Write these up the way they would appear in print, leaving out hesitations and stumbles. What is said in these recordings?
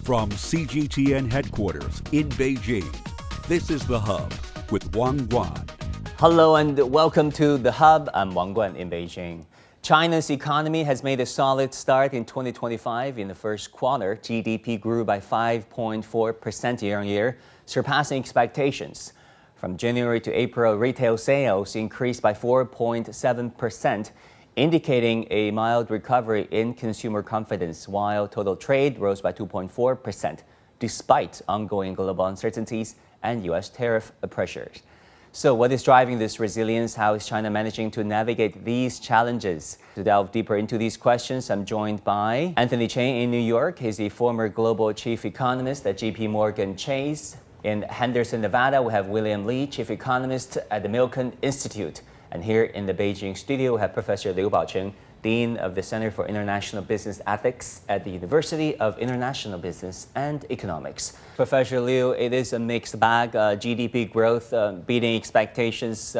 From CGTN headquarters in Beijing, this is The Hub with Wang Guan. Hello and welcome to The Hub. I'm Wang Guan in Beijing. China's economy has made a solid start in 2025. In the first quarter, GDP grew by 5.4% year-on-year, surpassing expectations. From January to April, retail sales increased by 4.7%, indicating a mild recovery in consumer confidence, while total trade rose by 2.4%, despite ongoing global uncertainties and U.S. tariff pressures. So what is driving this resilience? How is China managing to navigate these challenges? To delve deeper into these questions, I'm joined by Anthony Cheng in New York. He's the former global chief economist at JPMorgan Chase. In Henderson, Nevada, we have William Li, chief economist at the Milken Institute. And here in the Beijing studio, we have Professor Liu Baocheng, Dean of the Center for International Business Ethics at the University of International Business and Economics. Professor Liu, it is a mixed bag. GDP growth beating expectations,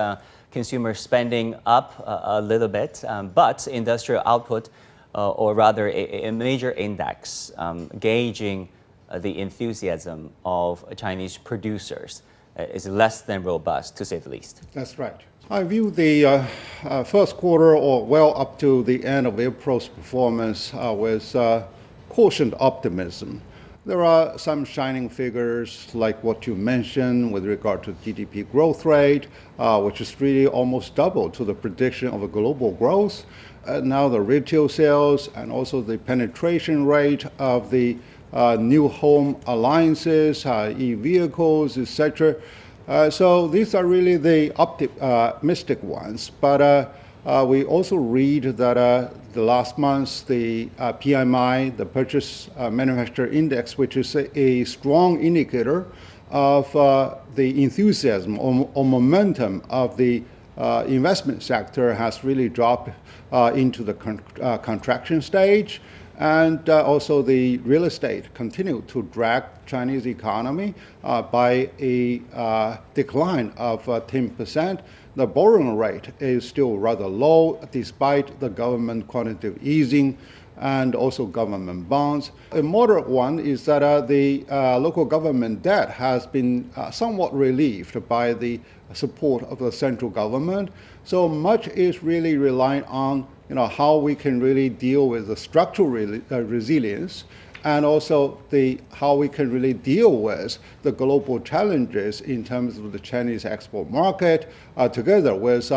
consumer spending up a little bit, but industrial output, or rather a major index gauging the enthusiasm of Chinese producers, is less than robust, to say the least. That's right. I view the first quarter, or well up to the end of April's performance, with cautioned optimism. There are some shining figures, like what you mentioned with regard to GDP growth rate, which is really almost double to the prediction of a global growth. Now the retail sales and also the penetration rate of the new home alliances, e-vehicles, etc. So these are really the optimistic ones. But we also read that the last month, the PMI, the Purchase Manufacturer Index, which is a strong indicator of the enthusiasm or momentum of the investment sector, has really dropped into the contraction stage. And also the real estate continued to drag Chinese economy by a decline of 10%. The borrowing rate is still rather low despite the government quantitative easing and also government bonds. A moderate one is that the local government debt has been somewhat relieved by the support of the central government. So much is really relying on how we can really deal with the structural resilience, and also how we can really deal with the global challenges in terms of the Chinese export market, together with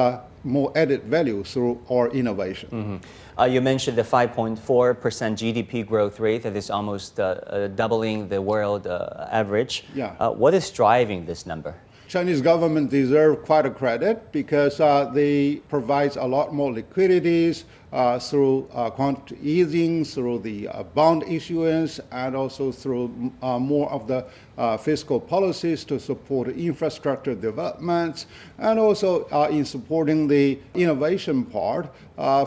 more added value through our innovation. Mm-hmm. You mentioned the 5.4% GDP growth rate that is almost doubling the world average. Yeah. What is driving this number? Chinese government deserve quite a credit because they provide a lot more liquidities through quantitative easing, through the bond issuance, and also through more of the fiscal policies to support infrastructure developments, and also in supporting the innovation part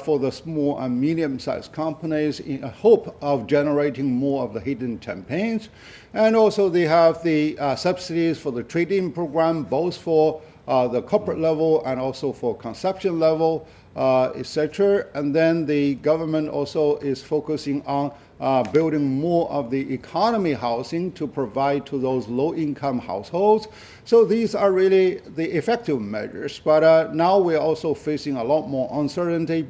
for the small and medium-sized companies in a hope of generating more of the hidden campaigns. And also they have the subsidies for the trade-in program, both for the corporate level and also for consumption level, etc. And then the government also is focusing on building more of the economy housing to provide to those low-income households. So these are really the effective measures. But now we're also facing a lot more uncertainty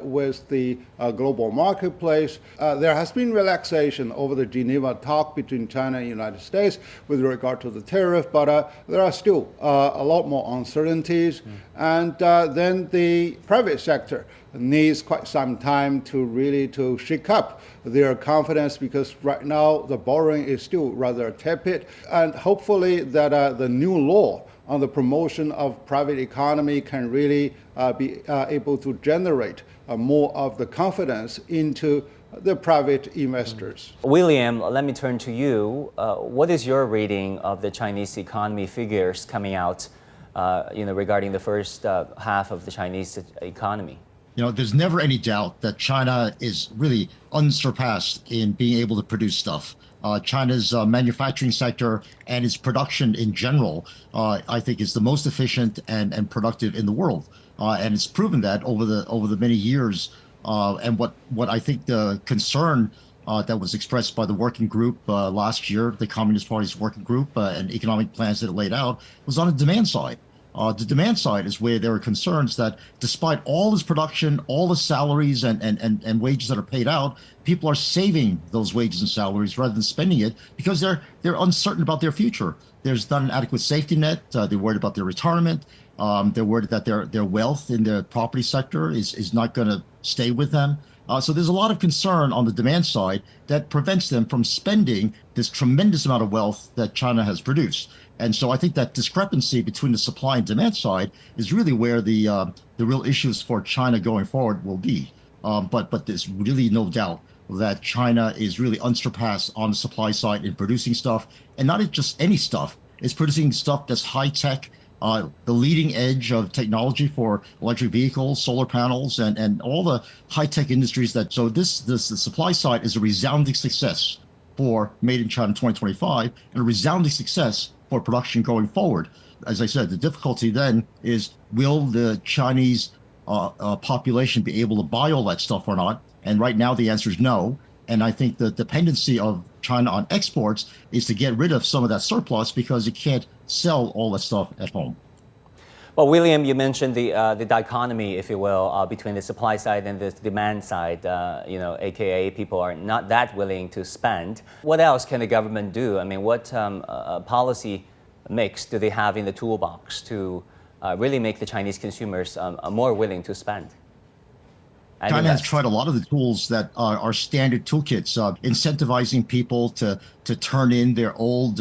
with the global marketplace. There has been relaxation over the Geneva talk between China and the United States with regard to the tariff, but there are still a lot more uncertainties. And then the private sector needs quite some time to really shake up their confidence, because right now the borrowing is still rather tepid, and hopefully that the new law on the promotion of private economy can really be able to generate more of the confidence into the private investors. William, let me turn to you. What is your reading of the Chinese economy figures coming out regarding the first half of the Chinese economy? There's never any doubt that China is really unsurpassed in being able to produce stuff. China's manufacturing sector and its production in general, I think, is the most efficient and productive in the world. And it's proven that over the many years. And what I think the concern that was expressed by the working group last year, the Communist Party's working group, and economic plans that it laid out was on the demand side. The demand side is where there are concerns that despite all this production, all the salaries and wages that are paid out, people are saving those wages and salaries rather than spending it because they're uncertain about their future. There's not an adequate safety net. They're worried about their retirement. They're worried that their wealth in the property sector is not going to stay with them. So there's a lot of concern on the demand side that prevents them from spending this tremendous amount of wealth that China has produced. And so I think that discrepancy between the supply and demand side is really where the real issues for China going forward will be. But there's really no doubt that China is really unsurpassed on the supply side in producing stuff, and not just any stuff. It's producing stuff that's high tech, the leading edge of technology for electric vehicles, solar panels, and all the high tech industries that. So the supply side is a resounding success for Made in China 2025 and a resounding success for production going forward. As I said, the difficulty then is, will the Chinese population be able to buy all that stuff or not? And right now the answer is no. And I think the dependency of China on exports is to get rid of some of that surplus because it can't sell all that stuff at home. Well, William, you mentioned the dichotomy, if you will, between the supply side and the demand side, AKA people are not that willing to spend. What else can the government do? I mean, what policy mix do they have in the toolbox to really make the Chinese consumers more willing to spend? China has tried a lot of the tools that are standard toolkits, incentivizing people to turn in their old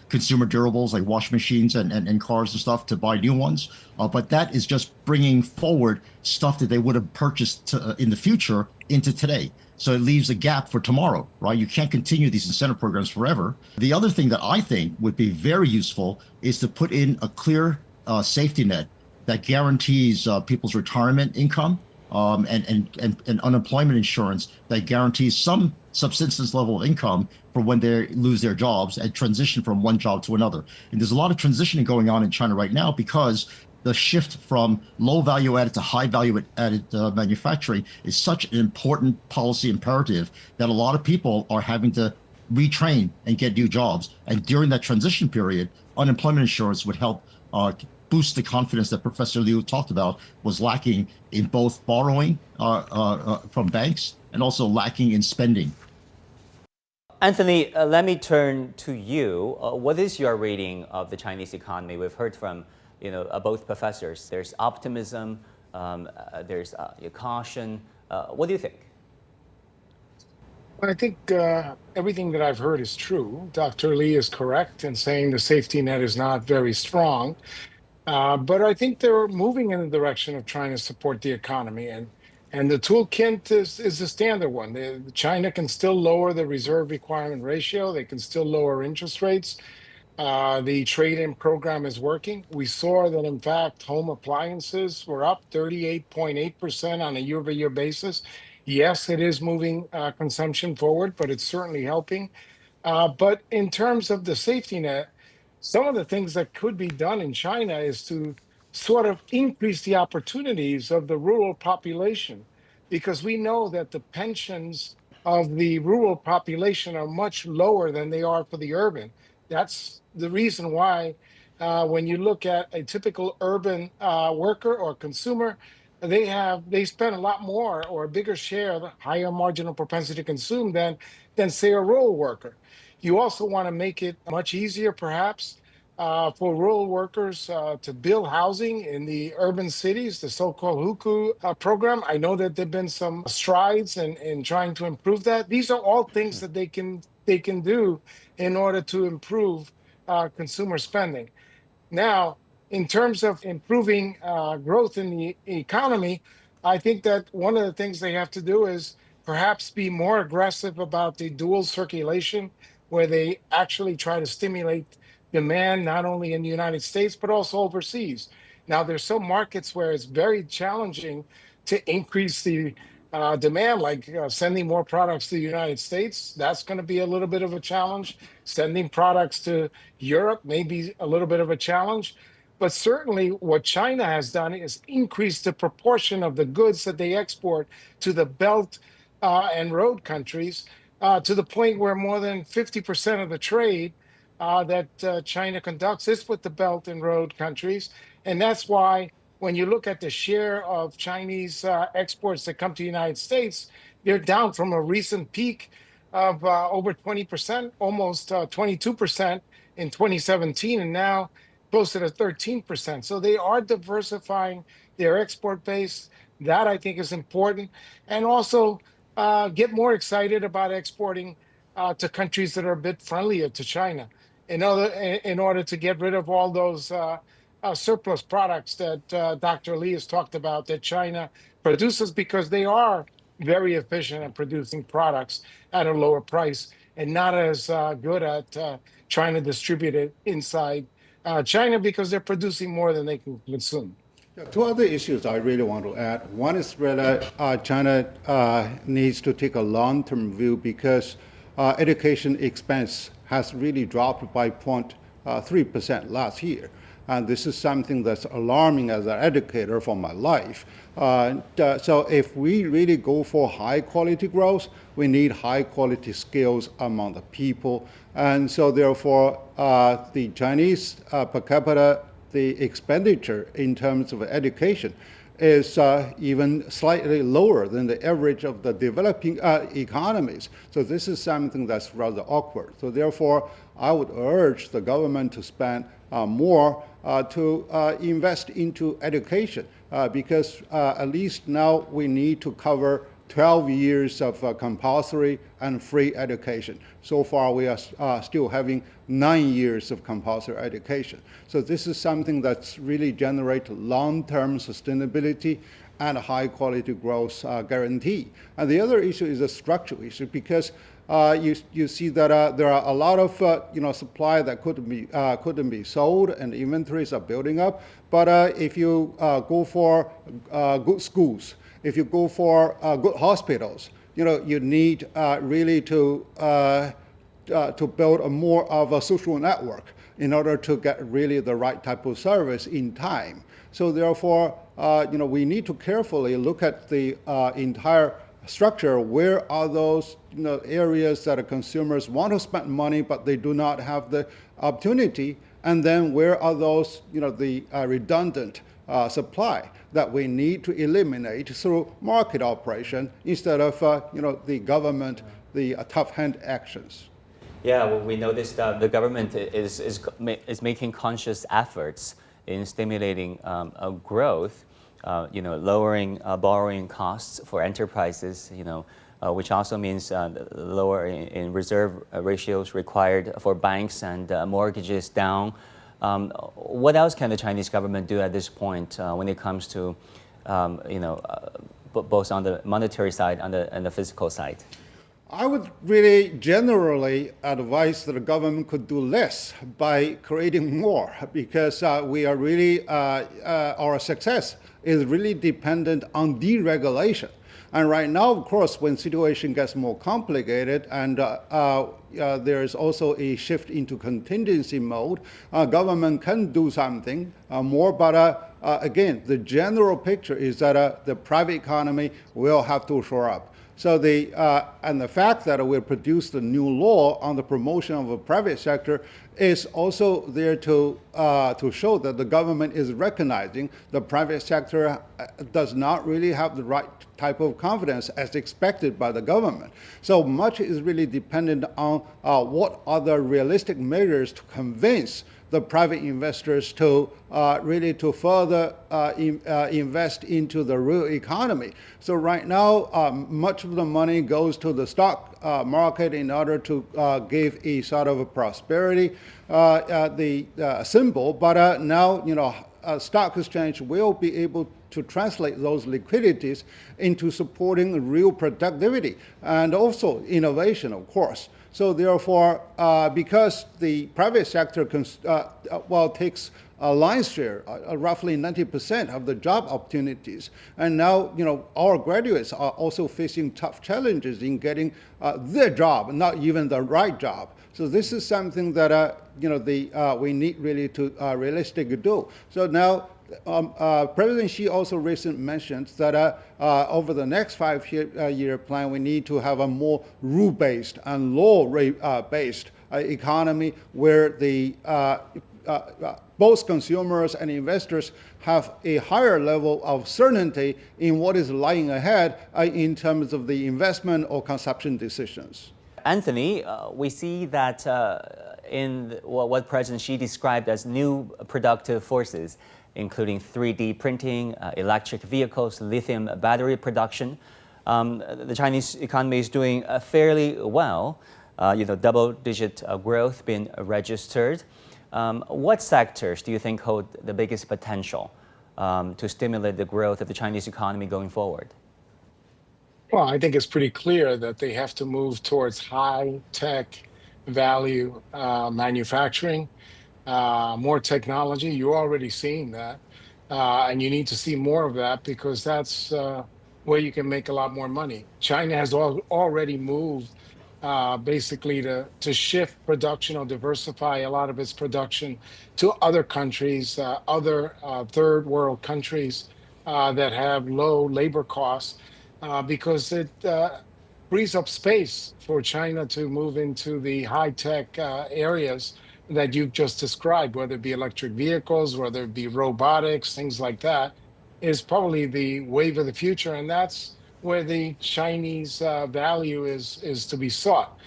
consumer durables like washing machines and cars and stuff to buy new ones. But that is just bringing forward stuff that they would have purchased in the future into today. So it leaves a gap for tomorrow, right? You can't continue these incentive programs forever. The other thing that I think would be very useful is to put in a clear safety net that guarantees people's retirement income. And unemployment insurance that guarantees some subsistence level of income for when they lose their jobs and transition from one job to another. And there's a lot of transitioning going on in China right now because the shift from low value added to high value added manufacturing is such an important policy imperative that a lot of people are having to retrain and get new jobs. And during that transition period, unemployment insurance would help boost the confidence that Professor Liu talked about was lacking in both borrowing from banks and also lacking in spending. Anthony, let me turn to you. What is your reading of the Chinese economy? We've heard from both professors. There's optimism, there's caution. What do you think? I think everything that I've heard is true. Dr. Lee is correct in saying the safety net is not very strong. But I think they're moving in the direction of trying to support the economy. And the toolkit is the standard one. China can still lower the reserve requirement ratio. They can still lower interest rates. The trade-in program is working. We saw that, in fact, home appliances were up 38.8% on a year-over-year basis. Yes, it is moving consumption forward, but it's certainly helping. But in terms of the safety net, some of the things that could be done in China is to sort of increase the opportunities of the rural population, because we know that the pensions of the rural population are much lower than they are for the urban. That's the reason why when you look at a typical urban worker or consumer, they spend a lot more or a bigger share, the higher marginal propensity to consume than say a rural worker. You also want to make it much easier, perhaps, for rural workers to build housing in the urban cities, the so-called hukou program. I know that there've been some strides in trying to improve that. These are all things that they can do in order to improve consumer spending. Now, in terms of improving growth in the economy, I think that one of the things they have to do is perhaps be more aggressive about the dual circulation, where they actually try to stimulate demand not only in the United States, but also overseas. Now, there's some markets where it's very challenging to increase the demand, like sending more products to the United States. That's going to be a little bit of a challenge. Sending products to Europe may be a little bit of a challenge. But certainly what China has done is increase the proportion of the goods that they export to the Belt and Road countries, to the point where more than 50% of the trade that China conducts is with the Belt and Road countries. And that's why when you look at the share of Chinese exports that come to the United States, they're down from a recent peak of over 20%, almost 22% in 2017, and now closer to 13%. So they are diversifying their export base. That I think is important. And also get more excited about exporting to countries that are a bit friendlier to China in order to get rid of all those surplus products that Dr. Lee has talked about that China produces, because they are very efficient at producing products at a lower price and not as good at trying to distribute it inside China, because they're producing more than they can consume. Yeah, two other issues I really want to add. One is whether China needs to take a long-term view, because education expense has really dropped by 0.3% last year. And this is something that's alarming as an educator for my life. So if we really go for high quality growth, we need high quality skills among the people. And so therefore, the Chinese per capita, the expenditure in terms of education is even slightly lower than the average of the developing economies. So this is something that's rather awkward. So therefore, I would urge the government to spend more to invest into education, because at least now we need to cover 12 years of compulsory and free education. So far, we are still having 9 years of compulsory education. So this is something that's really generate long-term sustainability and high quality growth guarantee. And the other issue is a structural issue, because you see that there are a lot of supply that couldn't be sold, and inventories are building up. But if you go for good schools, if you go for good hospitals, you need really to build a more of a social network in order to get really the right type of service in time. So therefore, we need to carefully look at the entire structure. Where are those areas that consumers want to spend money but they do not have the opportunity? And then where are those the redundant supply that we need to eliminate through market operation instead of the government, the tough hand actions. Yeah, well, we noticed that the government is making conscious efforts in stimulating growth, lowering borrowing costs for enterprises, which also means lower in reserve ratios required for banks, and mortgages down. What else can the Chinese government do at this point when it comes to, both on the monetary side and the physical side? I would really generally advise that the government could do less by creating more, because we are really, our success is really dependent on deregulation. And right now, of course, when situation gets more complicated and there is also a shift into contingency mode, government can do something more, but again, the general picture is that the private economy will have to shore up. So and the fact that we produced a new law on the promotion of the private sector is also there to show that the government is recognizing the private sector does not really have the right type of confidence as expected by the government. So much is really dependent on what are the realistic measures to convince the private investors to really to further invest into the real economy. So right now, much of the money goes to the stock market in order to give a sort of a prosperity symbol. But now, stock exchange will be able to translate those liquidities into supporting real productivity and also innovation, of course. So therefore, because the private sector takes a lion's share, roughly 90% of the job opportunities, and now our graduates are also facing tough challenges in getting their job, not even the right job. So this is something that we need really to realistically do. So now President Xi also recently mentioned that over the next 5-year plan, we need to have a more rule-based and law-based economy where the both consumers and investors have a higher level of certainty in what is lying ahead in terms of the investment or consumption decisions. Anthony, we see that in what President Xi described as new productive forces, including 3D printing, electric vehicles, lithium battery production, the Chinese economy is doing fairly well. Double-digit growth being registered. What sectors do you think hold the biggest potential to stimulate the growth of the Chinese economy going forward? Well, I think it's pretty clear that they have to move towards high-tech value manufacturing, more technology. You're already seeing that. And you need to see more of that because that's where you can make a lot more money. China has already moved basically to shift production or diversify a lot of its production to other countries, other third world countries that have low labor costs because it frees up space for China to move into the high-tech areas that you've just described, whether it be electric vehicles, whether it be robotics, things like that, is probably the wave of the future. And that's where the Chinese value is to be sought.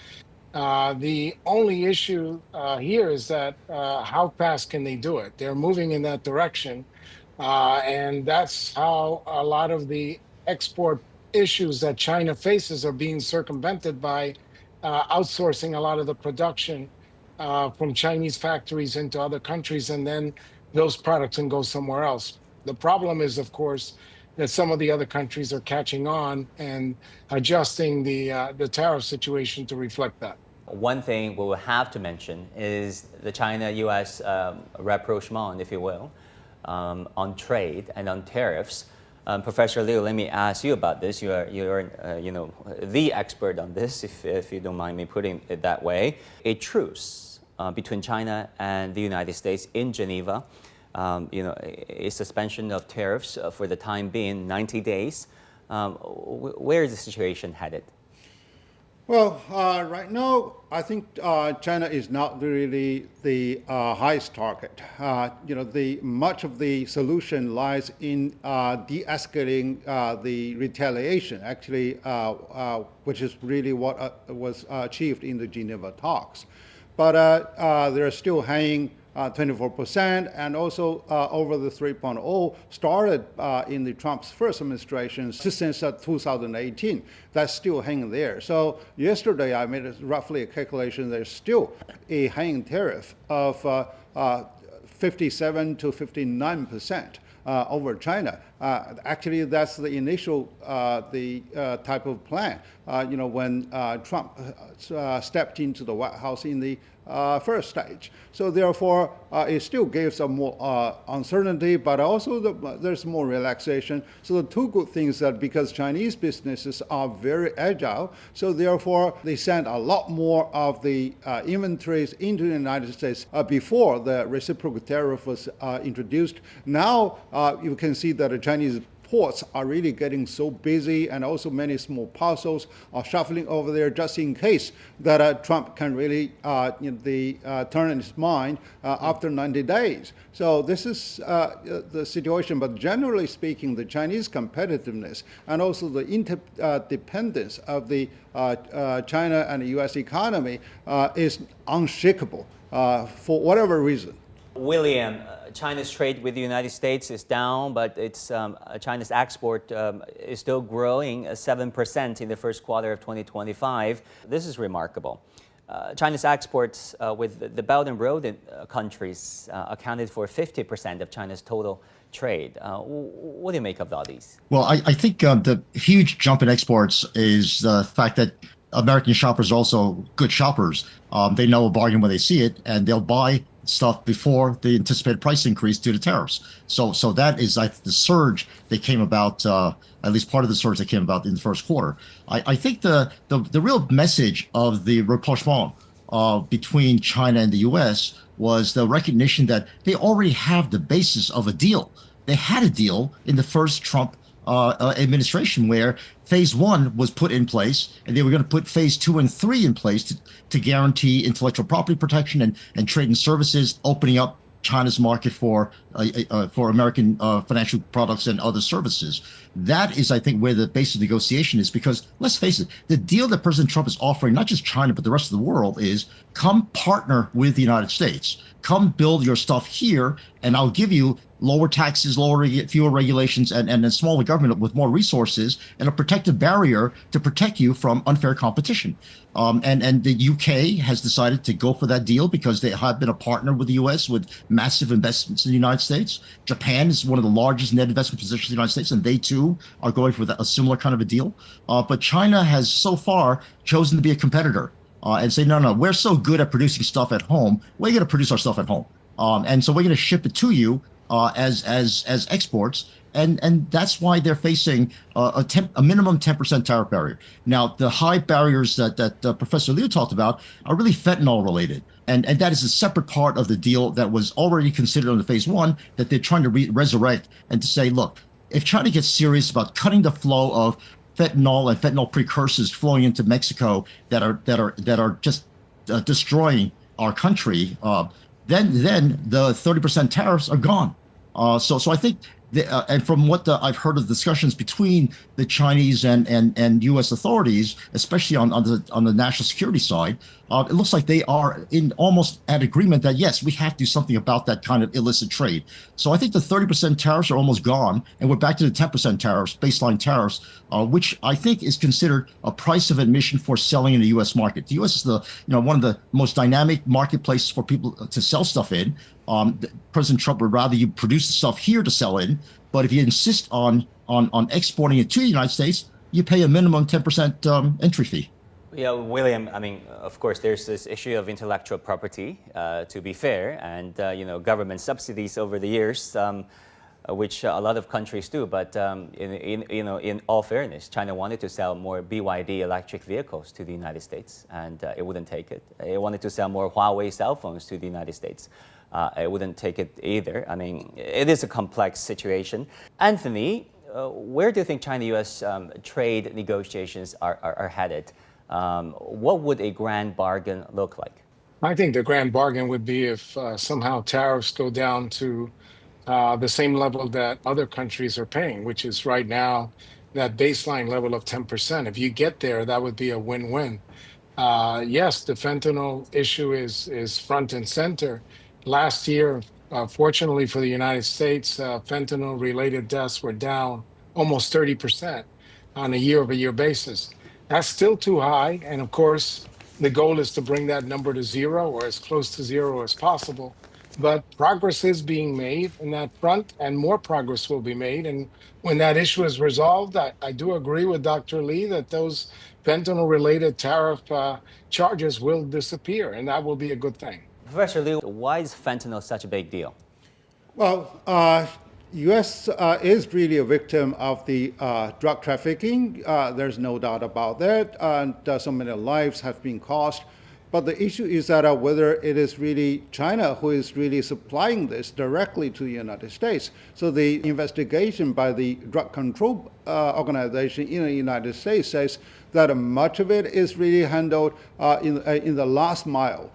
The only issue here is that how fast can they do it? They're moving in that direction. And that's how a lot of the export issues that China faces are being circumvented by outsourcing a lot of the production from Chinese factories into other countries, and then those products can go somewhere else. The problem is, of course, that some of the other countries are catching on and adjusting the tariff situation to reflect that. One thing we will have to mention is the China-U.S. rapprochement, if you will, on trade and on tariffs. Professor Liu, let me ask you about this. You're the expert on this, if you don't mind me putting it that way. A truce between China and the United States in Geneva, a suspension of tariffs for the time being, 90 days. Where is the situation headed? Well, right now, I think China is not really the highest target. Much of the solution lies in de-escalating the retaliation, actually, which is really what was achieved in the Geneva talks. But they're still hanging 24%, and also over the 3.0 started in the Trump's first administration since 2018. That's still hanging there. So yesterday I made roughly a calculation. There's still a hanging tariff of 57 to 59%. Over China. Actually, that's the initial type of plan. When Trump stepped into the White House in the first stage. So therefore, it still gives some more uncertainty, but also there's more relaxation. So the two good things that because Chinese businesses are very agile, so therefore they send a lot more of the inventories into the United States before the reciprocal tariff was introduced. Now you can see that the Chinese ports are really getting so busy, and also many small parcels are shuffling over there just in case that Trump can really turn his mind after 90 days. So this is the situation. But generally speaking, the Chinese competitiveness and also the interdependence of the China and the U.S. economy is unshakable for whatever reason. William, China's trade with the United States is down, but China's export is still growing 7% in the first quarter of 2025. This is remarkable. China's exports with the Belt and Road countries accounted for 50% of China's total trade. What do you make of all these? Well, I think the huge jump in exports is the fact that American shoppers are also good shoppers. They know a bargain when they see it, and they'll buy stuff before the anticipated price increase due to tariffs. So that is the surge that came about, at least part of the surge that came about in the first quarter. I think the real message of the rapprochement between China and the U.S. was the recognition that they already have the basis of a deal. They had a deal in the first Trump administration where phase one was put in place, and they were going to put phase two and three in place to guarantee intellectual property protection and trade and services, opening up China's market for American financial products and other services. That is, I think, where the base of negotiation is, because let's face it, the deal that President Trump is offering, not just China, but the rest of the world, is come partner with the United States. Come build your stuff here, and I'll give you lower taxes, fewer regulations, and a smaller government with more resources and a protective barrier to protect you from unfair competition. And the UK has decided to go for that deal because they have been a partner with the US with massive investments in the United States. Japan is one of the largest net investment positions in the United States, and they too are going for a similar kind of a deal. But China has so far chosen to be a competitor and say, no, we're so good at producing stuff at home, we're going to produce our stuff at home. And so we're going to ship it to you as exports. And that's why they're facing a minimum 10% tariff barrier. Now, the high barriers that Professor Liu talked about are really fentanyl related. And that is a separate part of the deal that was already considered under phase one that they're trying to resurrect and to say, look, if China gets serious about cutting the flow of fentanyl and fentanyl precursors flowing into Mexico that are just destroying our country, then the 30% tariffs are gone. So I think, and from what I've heard of discussions between the Chinese and U.S. authorities, especially on the national security side, it looks like they are in almost at agreement that yes, we have to do something about that kind of illicit trade. So I think the 30% tariffs are almost gone, and we're back to the 10% tariffs, baseline tariffs, which I think is considered a price of admission for selling in the U.S. market. The U.S. is one of the most dynamic marketplaces for people to sell stuff in. President Trump would rather you produce the stuff here to sell in, but if you insist on exporting it to the United States, you pay a minimum 10% entry fee. Yeah, William, I mean, of course, there's this issue of intellectual property, to be fair, and, government subsidies over the years, which a lot of countries do. But in all fairness, China wanted to sell more BYD electric vehicles to the United States, and it wouldn't take it. It wanted to sell more Huawei cell phones to the United States. It wouldn't take it either. I mean, it is a complex situation. Anthony, where do you think China-U.S. Trade negotiations are headed? What would a grand bargain look like? I think the grand bargain would be if somehow tariffs go down to the same level that other countries are paying, which is right now that baseline level of 10%. If you get there, that would be a win-win. Yes, the fentanyl issue is front and center. Last year, fortunately for the United States, fentanyl-related deaths were down almost 30% on a year-over-year basis. That's still too high, and of course, the goal is to bring that number to zero or as close to zero as possible. But progress is being made in that front, and more progress will be made. And when that issue is resolved, I do agree with Dr. Lee that those fentanyl-related tariff charges will disappear, and that will be a good thing. Professor Liu, why is fentanyl such a big deal? Well, U.S. is really a victim of the drug trafficking. There's no doubt about that. And so many lives have been cost. But the issue is that whether it is really China who is really supplying this directly to the United States. So the investigation by the Drug Control Organization in the United States says that much of it is really handled in the last mile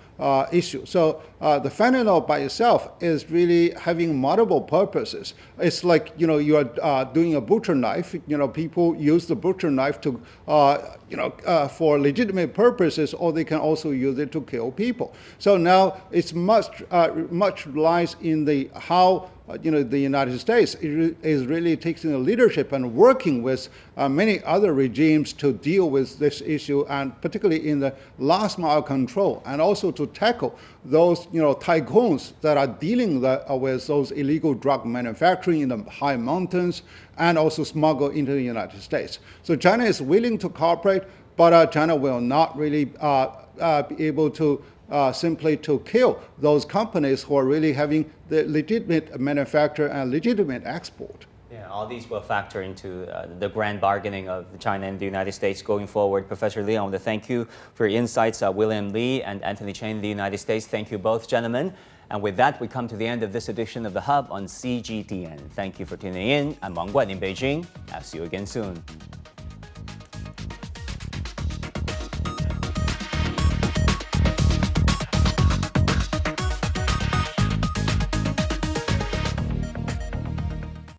issue. So the fentanyl by itself is really having multiple purposes. It's like, you are doing a butcher knife. People use the butcher knife to, for legitimate purposes, or they can also use it to kill people. So now it's much lies in the how the United States is really taking the leadership and working with many other regimes to deal with this issue, and particularly in the last mile control, and also to tackle those tycoons that are dealing with those illegal drug manufacturing in the high mountains and also smuggle into the United States. So China is willing to cooperate, but China will not really be able to simply to kill those companies who are really having the legitimate manufacture and legitimate export. Yeah, all these will factor into the grand bargaining of China and the United States going forward. Professor Lee, I want to thank you for your insights. William Lee and Anthony Chen in the United States, thank you both, gentlemen. And with that, we come to the end of this edition of The Hub on CGTN. Thank you for tuning in. I'm Wang Guan in Beijing. I'll see you again soon.